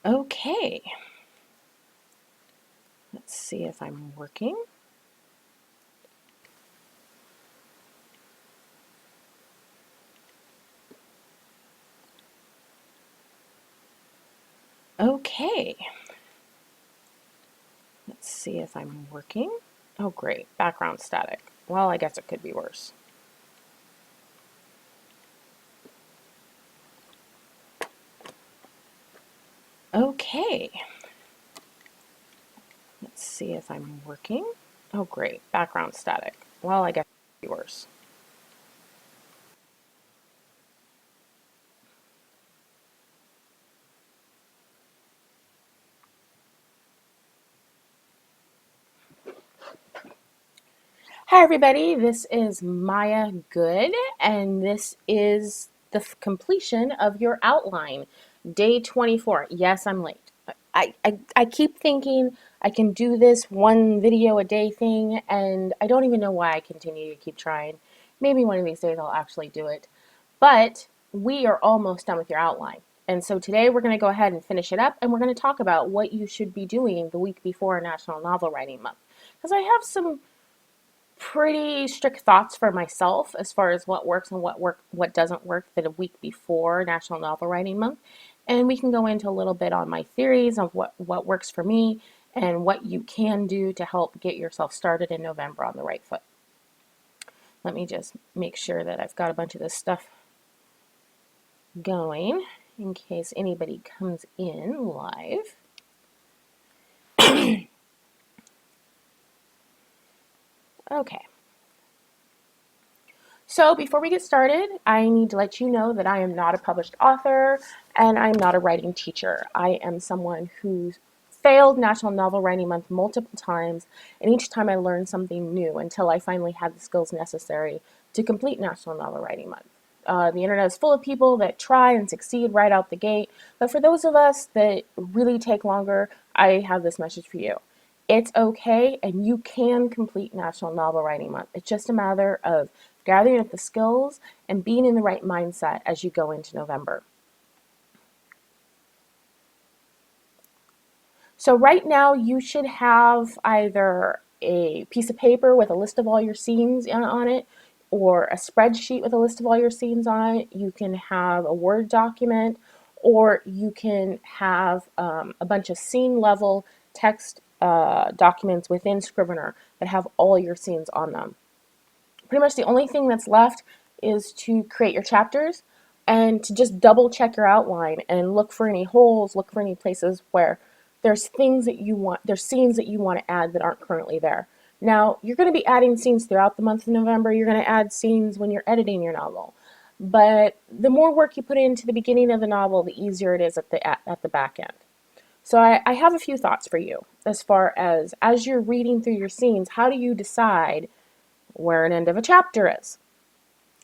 Okay, let's see if I'm working. Okay, let's see if I'm working. Oh, great, background static. Well, I guess it could be worse. Okay, let's see if I'm working. Oh, great, background static. Well, I guess it could be worse. Hi, everybody. This is Maya Good, and this is the completion of your outline, day 24. Yes, I'm late. I keep thinking I can do this one video a day thing, and I don't even know why I continue to keep trying. Maybe one of these days I'll actually do it. But we are almost done with your outline. And so today we're going to go ahead and finish it up, and we're going to talk about what you should be doing the week before National Novel Writing Month. Because I have some pretty strict thoughts for myself as far as what works and what doesn't work the week before National Novel Writing Month. And we can go into a little bit on my theories of what works for me and what you can do to help get yourself started in November on the right foot. Let me just make sure that I've got a bunch of this stuff going in case anybody comes in live. Okay. So before we get started, I need to let you know that I am not a published author and I'm not a writing teacher. I am someone who's failed National Novel Writing Month multiple times, and each time I learned something new until I finally had the skills necessary to complete National Novel Writing Month. The internet is full of people that try and succeed right out the gate, but for those of us that really take longer, I have this message for you. It's okay, and you can complete National Novel Writing Month. It's just a matter of gathering up the skills and being in the right mindset as you go into November. So right now you should have either a piece of paper with a list of all your scenes on it, or a spreadsheet with a list of all your scenes on it. You can have a Word document, or you can have a bunch of scene level text documents within Scrivener that have all your scenes on them. Pretty much the only thing that's left is to create your chapters and to just double check your outline and look for any holes, look for any places where there's things that you want, there's scenes that you want to add that aren't currently there. Now, you're going to be adding scenes throughout the month of November. You're going to add scenes when you're editing your novel. But the more work you put into the beginning of the novel, the easier it is at the back end. So I have a few thoughts for you as far as you're reading through your scenes, how do you decide where an end of a chapter is?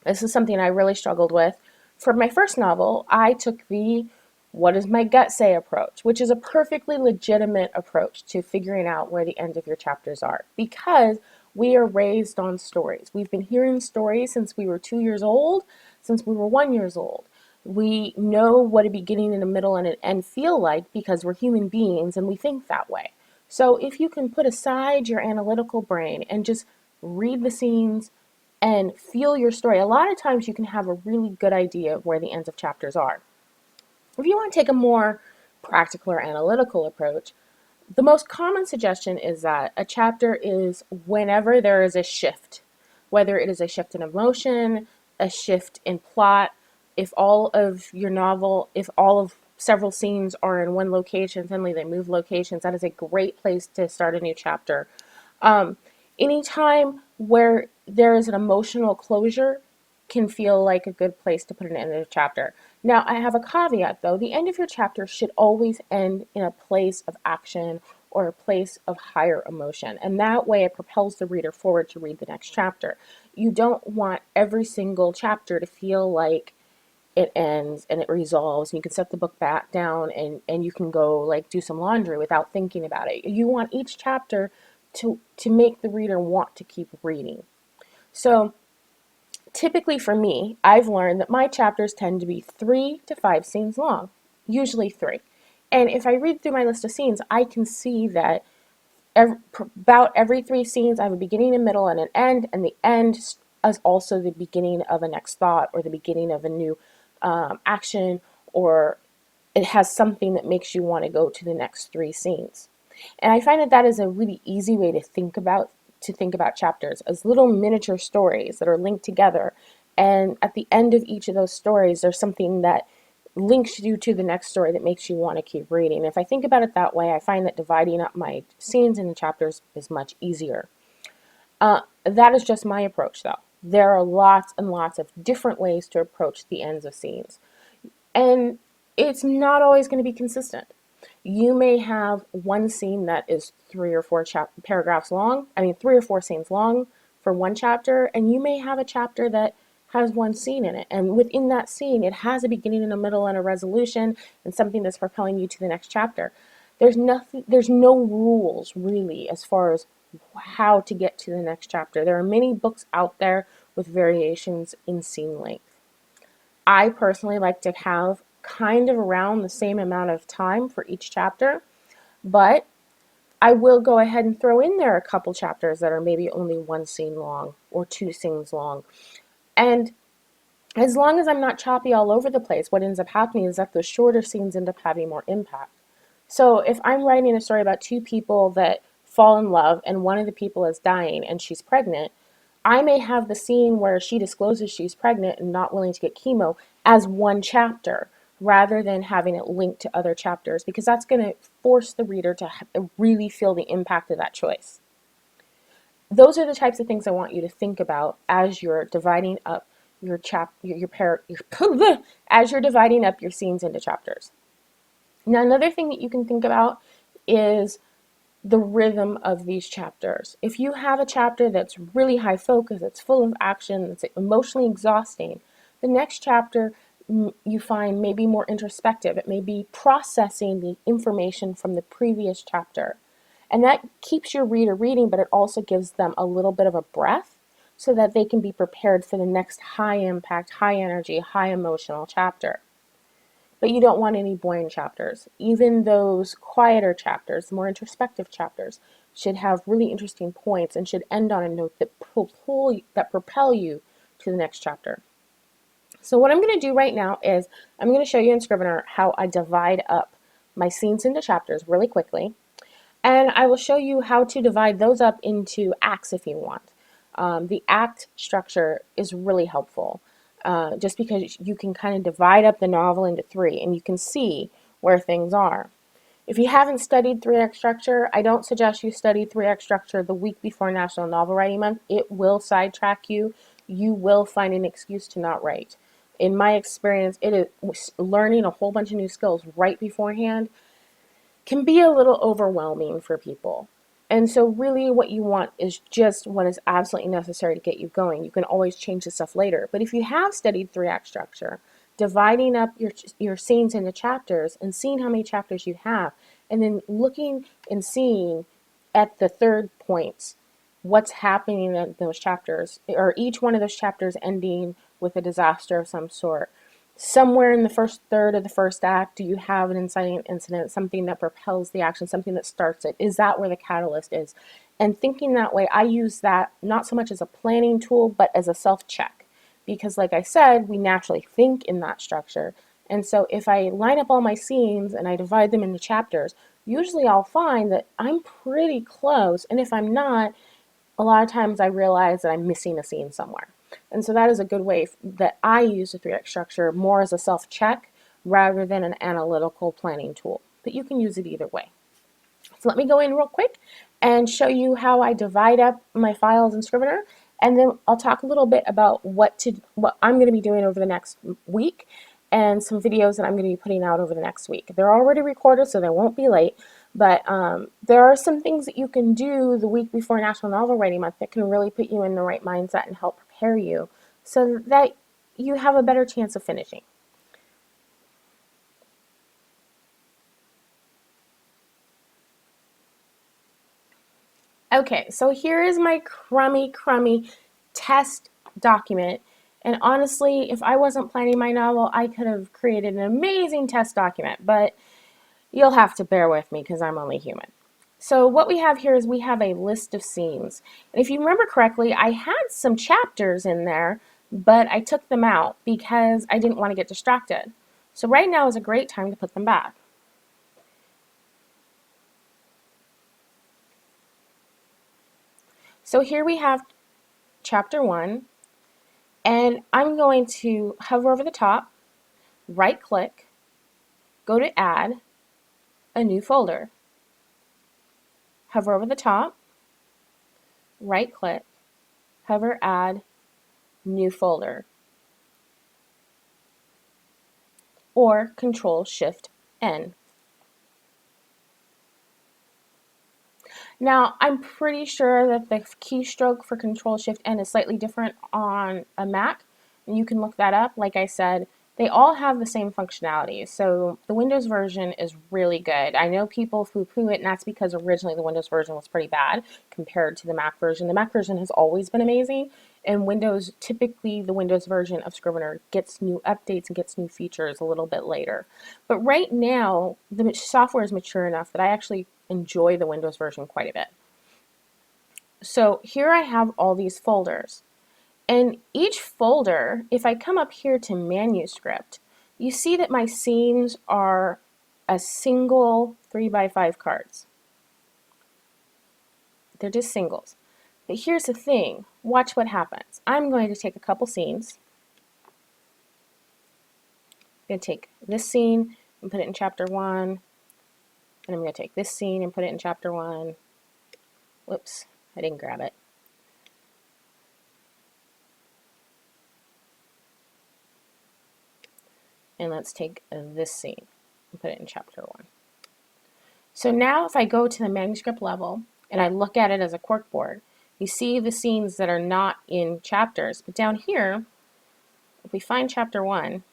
This is something I really struggled with. For my first novel, I took the what does my gut say approach, which is a perfectly legitimate approach to figuring out where the end of your chapters are, because we are raised on stories. We've been hearing stories since we were 2 years old, since we were 1 years old. We know what a beginning and a middle and an end feel like because we're human beings and we think that way. So if you can put aside your analytical brain and just read the scenes, and feel your story. A lot of times you can have a really good idea of where the ends of chapters are. If you want to take a more practical or analytical approach, the most common suggestion is that a chapter is whenever there is a shift, whether it is a shift in emotion, a shift in plot. If all of your novel, if all of several scenes are in one location, suddenly they move locations, that is a great place to start a new chapter. Um, Anytime where there is an emotional closure can feel like a good place to put an end to a chapter. Now, I have a caveat though. The end of your chapter should always end in a place of action or a place of higher emotion. And that way it propels the reader forward to read the next chapter. You don't want every single chapter to feel like it ends and it resolves and you can set the book back down and you can go like do some laundry without thinking about it. You want each chapter to make the reader want to keep reading. So typically for me, I've learned that my chapters tend to be 3 to 5 scenes long, usually 3. And if I read through my list of scenes, I can see that about every 3 scenes, I have a beginning, a middle, and an end, and the end is also the beginning of a next thought or the beginning of a new action, or it has something that makes you want to go to the next 3 scenes. And I find that that is a really easy way to think about chapters as little miniature stories that are linked together. And at the end of each of those stories, there's something that links you to the next story that makes you want to keep reading. If I think about it that way, I find that dividing up my scenes into chapters is much easier. That is just my approach, though. There are lots and lots of different ways to approach the ends of scenes. And it's not always going to be consistent. You may have one scene that is 3 or 4 paragraphs long, 3 or 4 scenes long for one chapter, and you may have a chapter that has one scene in it. And within that scene, it has a beginning and a middle and a resolution and something that's propelling you to the next chapter. There's no rules really as far as how to get to the next chapter. There are many books out there with variations in scene length. I personally like to have kind of around the same amount of time for each chapter, but I will go ahead and throw in there a couple chapters that are maybe only 1 scene long or 2 scenes long. And as long as I'm not choppy all over the place, what ends up happening is that those shorter scenes end up having more impact. So if I'm writing a story about 2 people that fall in love and one of the people is dying and she's pregnant, I may have the scene where she discloses she's pregnant and not willing to get chemo as one chapter rather than having it linked to other chapters, because that's going to force the reader to really feel the impact of that choice. Those are the types of things I want you to think about as you're dividing up as you're dividing up your scenes into chapters. Now, another thing that you can think about is the rhythm of these chapters. If you have a chapter that's really high focus, it's full of action, it's emotionally exhausting, the next chapter you find may be more introspective. It may be processing the information from the previous chapter. And that keeps your reader reading, but it also gives them a little bit of a breath so that they can be prepared for the next high impact, high energy, high emotional chapter. But you don't want any boring chapters. Even those quieter chapters, more introspective chapters, should have really interesting points and should end on a note that propel you to the next chapter. So what I'm going to do right now is I'm going to show you in Scrivener how I divide up my scenes into chapters really quickly. And I will show you how to divide those up into acts if you want. The act structure is really helpful, just because you can kind of divide up the novel into 3 and you can see where things are. If you haven't studied 3-act structure, I don't suggest you study 3-act structure the week before National Novel Writing Month. It will sidetrack you. You will find an excuse to not write. In my experience, it is learning a whole bunch of new skills right beforehand can be a little overwhelming for people. And so really what you want is just what is absolutely necessary to get you going. You can always change the stuff later. But if you have studied 3-act structure, dividing up your scenes into chapters and seeing how many chapters you have, and then looking and seeing at the third points what's happening in those chapters, or each one of those chapters ending with a disaster of some sort. Somewhere in the first third of the first act, do you have an inciting incident, something that propels the action, something that starts it? Is that where the catalyst is? And thinking that way, I use that not so much as a planning tool, but as a self-check. Because like I said, we naturally think in that structure. And so if I line up all my scenes and I divide them into chapters, usually I'll find that I'm pretty close. And if I'm not, a lot of times I realize that I'm missing a scene somewhere. And so that is a good way that I use the 3-act structure more as a self-check rather than an analytical planning tool. But you can use it either way. So let me go in real quick and show you how I divide up my files in Scrivener, and then I'll talk a little bit about what I'm going to be doing over the next week and some videos that I'm going to be putting out over the next week. They're already recorded, so they won't be late, but there are some things that you can do the week before National Novel Writing Month that can really put you in the right mindset and help prepare you so that you have a better chance of finishing. Okay, so here is my crummy test document. And honestly, if I wasn't planning my novel, I could have created an amazing test document. But You'll have to bear with me because I'm only human. So what we have here is we have a list of scenes. And if you remember correctly, I had some chapters in there, but I took them out because I didn't want to get distracted. So right now is a great time to put them back. So here we have chapter 1, and I'm going to hover over the top, right click, go to add a new folder. Hover over the top, right click, hover add new folder, or Control Shift N. Now, I'm pretty sure that the keystroke for Control Shift N is slightly different on a Mac, and you can look that up. Like I said, they all have the same functionality. So the Windows version is really good. I know people poo-poo it, and that's because originally the Windows version was pretty bad compared to the Mac version. The Mac version has always been amazing, and Windows, typically the Windows version of Scrivener gets new updates and gets new features a little bit later. But right now, the software is mature enough that I actually enjoy the Windows version quite a bit. So here I have all these folders. And each folder, if I come up here to manuscript, you see that my scenes are a single 3x5 cards. They're just singles. But here's the thing, watch what happens. I'm going to take a couple scenes. I'm going to take this scene and put it in chapter 1. And I'm going to take this scene and put it in chapter 1. Whoops, I didn't grab it. And let's take this scene and put it in chapter 1. So now if I go to the manuscript level and I look at it as a corkboard, you see the scenes that are not in chapters. But down here, if we find chapter 1,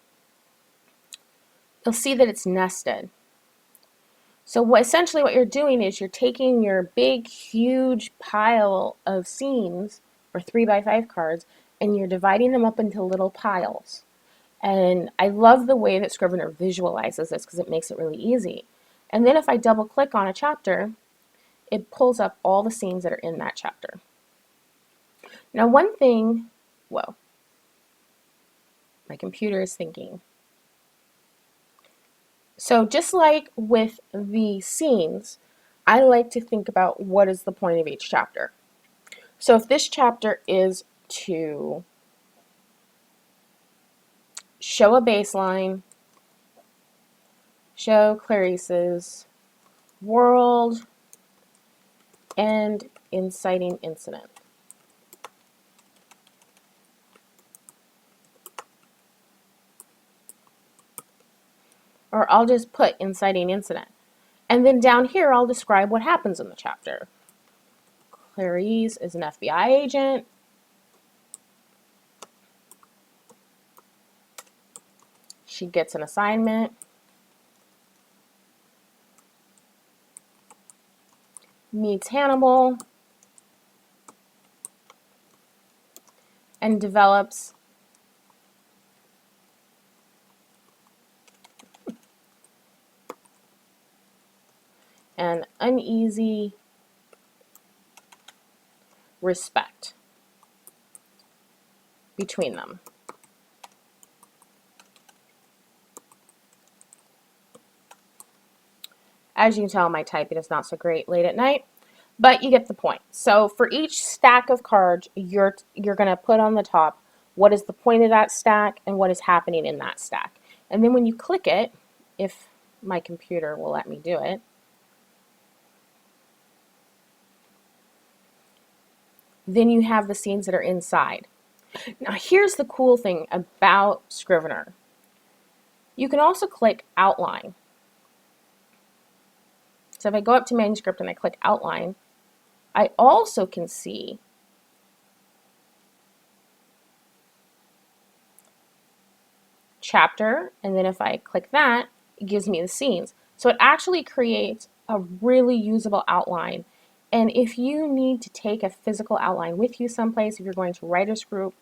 you'll see that it's nested. So essentially what you're doing is you're taking your big, huge pile of scenes, or 3x5 cards, and you're dividing them up into little piles. And I love the way that Scrivener visualizes this because it makes it really easy. And then if I double click on a chapter, it pulls up all the scenes that are in that chapter. Now one thing, whoa, my computer is thinking. So just like with the scenes, I like to think about what is the point of each chapter. So if this chapter is to show a baseline, show Clarice's world, and inciting incident. Or I'll just put inciting incident. And then down here, I'll describe what happens in the chapter. Clarice is an FBI agent. She gets an assignment. Meets Hannibal. And develops an uneasy respect between them. As you can tell, my typing is not so great late at night, but you get the point. So for each stack of cards, you're going to put on the top what is the point of that stack and what is happening in that stack. And then when you click it, if my computer will let me do it, then you have the scenes that are inside. Now here's the cool thing about Scrivener. You can also click Outline. So if I go up to Manuscript and I click Outline, I also can see chapter, and then if I click that, it gives me the scenes. So it actually creates a really usable outline. And if you need to take a physical outline with you someplace, if you're going to writers group,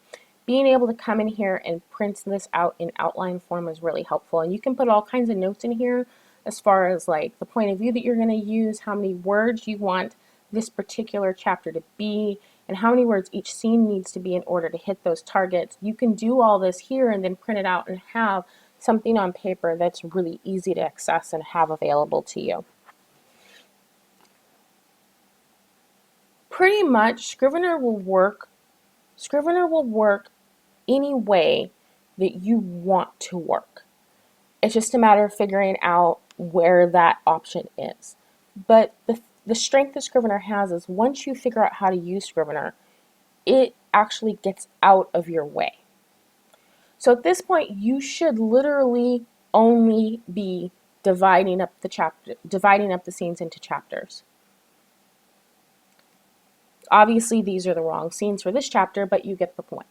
being able to come in here and print this out in outline form is really helpful. And you can put all kinds of notes in here as far as like the point of view that you're going to use, how many words you want this particular chapter to be, and how many words each scene needs to be in order to hit those targets. You can do all this here and then print it out and have something on paper that's really easy to access and have available to you. Pretty much Scrivener will work any way that you want to work. It's just a matter of figuring out where that option is. But the strength that Scrivener has is once you figure out how to use Scrivener, it actually gets out of your way. So at this point, you should literally only be dividing up the scenes into chapters. Obviously, these are the wrong scenes for this chapter, but you get the point.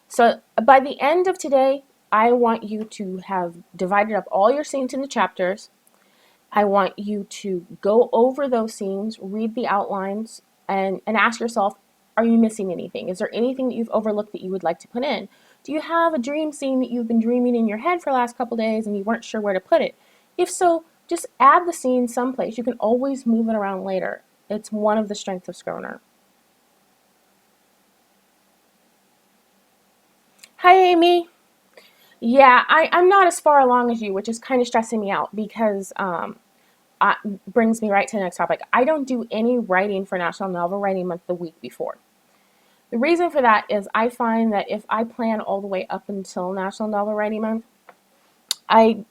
So by the end of today, I want you to have divided up all your scenes into chapters. I want you to go over those scenes, read the outlines, and ask yourself, are you missing anything? Is there anything that you've overlooked that you would like to put in? Do you have a dream scene that you've been dreaming in your head for the last couple days and you weren't sure where to put it? If so, just add the scene someplace. You can always move it around later. It's one of the strengths of Scrivener. Hi, Amy. Yeah, I'm not as far along as you, which is kind of stressing me out because brings me right to the next topic. I don't do any writing for National Novel Writing Month the week before. The reason for that is I find that if I plan all the way up until National Novel Writing Month, I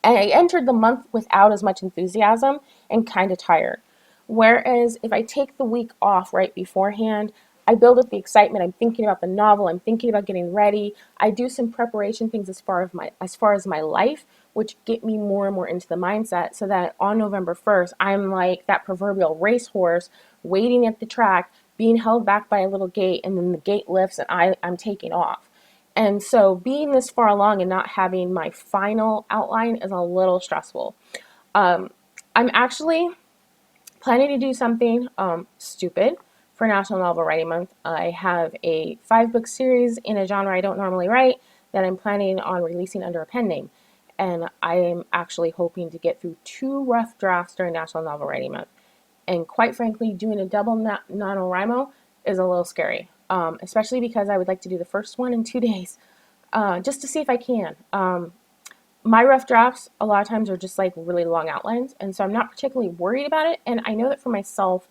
entered the month without as much enthusiasm and kind of tired. Whereas if I take the week off right beforehand, I build up the excitement. I'm thinking about the novel. I'm thinking about getting ready. I do some preparation things as far as my life, which get me more and more into the mindset, so that on November 1st, I'm like that proverbial racehorse waiting at the track, being held back by a little gate, and then the gate lifts and I'm taking off. And so being this far along and not having my final outline is a little stressful. I'm actually planning to do something stupid for National Novel Writing Month. I have a 5-book series in a genre I don't normally write that I'm planning on releasing under a pen name. And I am actually hoping to get through 2 rough drafts during National Novel Writing Month. And quite frankly, doing a double NaNoWriMo is a little scary, especially because I would like to do the first one in 2 days, just to see if I can. My rough drafts a lot of times are just like really long outlines, and so I'm not particularly worried about it. And I know that for myself,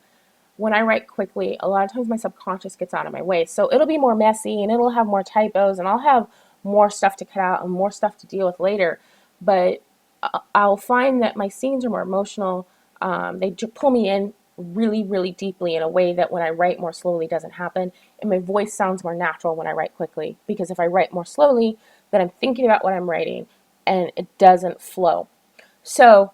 when I write quickly, a lot of times my subconscious gets out of my way. So it'll be more messy and it'll have more typos and I'll have more stuff to cut out and more stuff to deal with later. But I'll find that my scenes are more emotional. They pull me in really, really deeply in a way that when I write more slowly doesn't happen. And my voice sounds more natural when I write quickly, because if I write more slowly, then I'm thinking about what I'm writing and it doesn't flow. So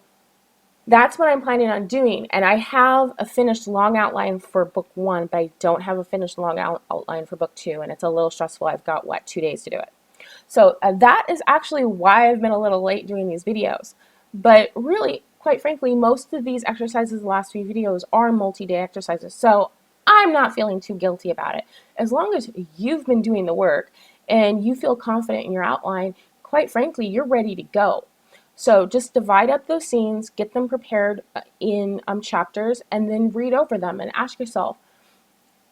that's what I'm planning on doing. And I have a finished long outline for book 1, but I don't have a finished long outline for book 2. And it's a little stressful. I've got, 2 days to do it. So that is actually why I've been a little late doing these videos. But really, quite frankly, most of these exercises, the last few videos, are multi-day exercises. So I'm not feeling too guilty about it. As long as you've been doing the work and you feel confident in your outline, quite frankly, you're ready to go. So just divide up those scenes, get them prepared in chapters, and then read over them and ask yourself,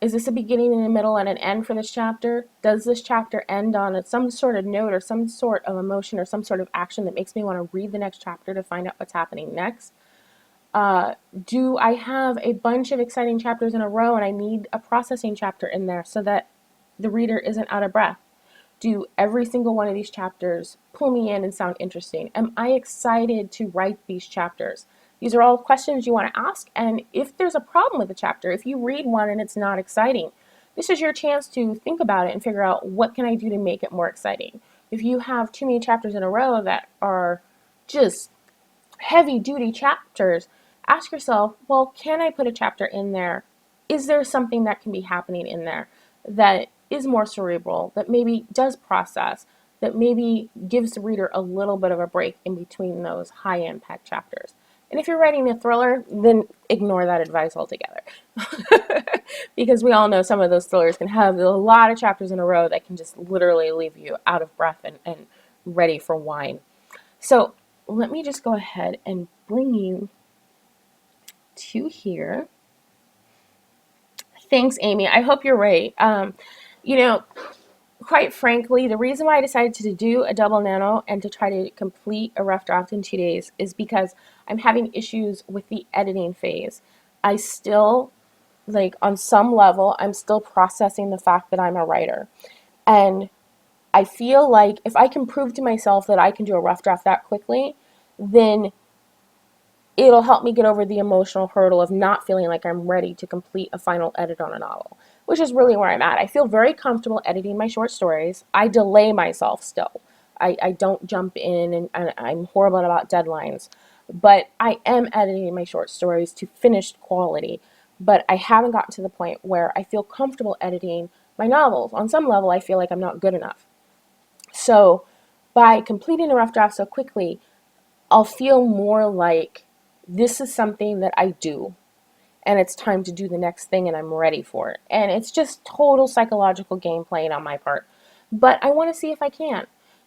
is this a beginning and a middle and an end for this chapter? Does this chapter end on some sort of note or some sort of emotion or some sort of action that makes me want to read the next chapter to find out what's happening next? Do I have a bunch of exciting chapters in a row and I need a processing chapter in there so that the reader isn't out of breath? Do every single one of these chapters pull me in and sound interesting? Am I excited to write these chapters? These are all questions you want to ask, and if there's a problem with the chapter, if you read one and it's not exciting, this is your chance to think about it and figure out, what can I do to make it more exciting? If you have too many chapters in a row that are just heavy duty chapters, ask yourself, well, can I put a chapter in there? Is there something that can be happening in there that is more cerebral, that maybe does process, that maybe gives the reader a little bit of a break in between those high impact chapters? And if you're writing a thriller, then ignore that advice altogether. Because we all know some of those thrillers can have a lot of chapters in a row that can just literally leave you out of breath and ready for wine. So let me just go ahead and bring you to here. Thanks, Amy. I hope you're right. You know, quite frankly, the reason why I decided to do a double nano and to try to complete a rough draft in 2 days is because I'm having issues with the editing phase. I still, like, on some level, I'm still processing the fact that I'm a writer. And I feel like if I can prove to myself that I can do a rough draft that quickly, then it'll help me get over the emotional hurdle of not feeling like I'm ready to complete a final edit on a novel, which is really where I'm at. I feel very comfortable editing my short stories. I delay myself still. I don't jump in, and I'm horrible about deadlines. But I am editing my short stories to finished quality. But I haven't gotten to the point where I feel comfortable editing my novels. On some level, I feel like I'm not good enough. So by completing a rough draft so quickly, I'll feel more like this is something that I do and it's time to do the next thing and I'm ready for it. And it's just total psychological game playing on my part. But I want to see if I can.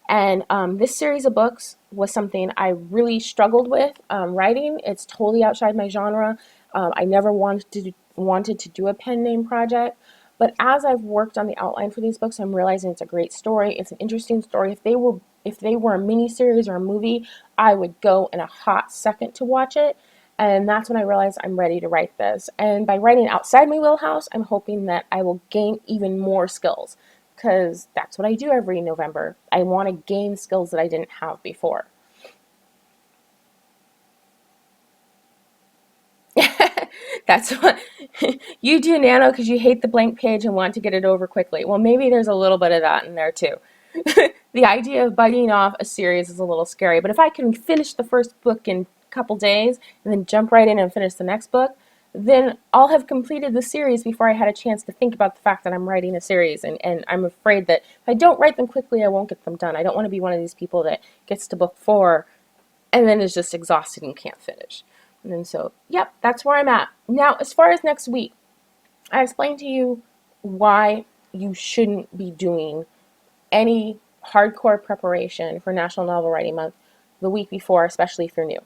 And this series of books was something I really struggled with writing. It's totally outside my genre. I never wanted to do a pen name project. But as I've worked on the outline for these books, I'm realizing it's a great story. It's an interesting story. If they were a mini series or a movie, I would go in a hot second to watch it. And that's when I realized I'm ready to write this. And by writing outside my wheelhouse, I'm hoping that I will gain even more skills because that's what I do every November. I want to gain skills that I didn't have before. That's what you do, Nano, because you hate the blank page and want to get it over quickly. Well, maybe there's a little bit of that in there too. The idea of biting off a series is a little scary, but if I can finish the first book in a couple days and then jump right in and finish the next book, then I'll have completed the series before I had a chance to think about the fact that I'm writing a series. And I'm afraid that if I don't write them quickly, I won't get them done. I don't want to be one of these people that gets to book 4 and then is just exhausted and can't finish. And then so, yep, that's where I'm at. Now, as far as next week, I explained to you why you shouldn't be doing any hardcore preparation for National Novel Writing Month the week before, especially if you're new.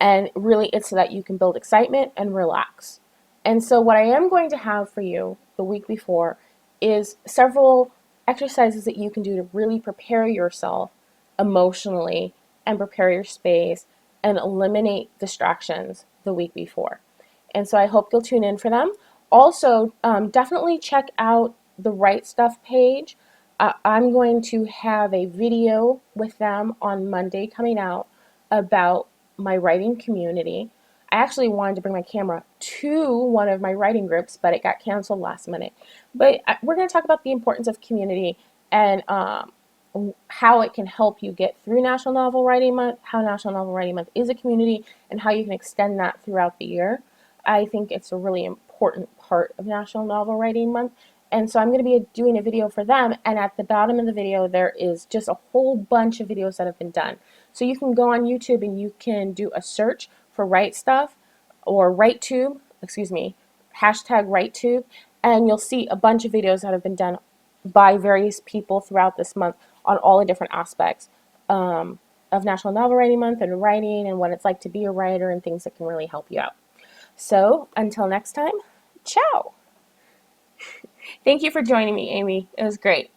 And really, it's so that you can build excitement and relax. And so, what I am going to have for you the week before is several exercises that you can do to really prepare yourself emotionally and prepare your space and eliminate distractions the week before. And so, I hope you'll tune in for them. Also, definitely check out the Right Stuff page. I'm going to have a video with them on Monday coming out about my writing community. I actually wanted to bring my camera to one of my writing groups, but it got canceled last minute. But we're going to talk about the importance of community and how it can help you get through National Novel Writing Month, how National Novel Writing Month is a community, and how you can extend that throughout the year. I think it's a really important part of National Novel Writing Month. And so I'm going to be doing a video for them. And at the bottom of the video, there is just a whole bunch of videos that have been done. So you can go on YouTube and you can do a search for Write Stuff or WriteTube, excuse me, hashtag WriteTube, and you'll see a bunch of videos that have been done by various people throughout this month on all the different aspects of National Novel Writing Month and writing and what it's like to be a writer and things that can really help you out. So until next time, ciao. Thank you for joining me, Amy. It was great.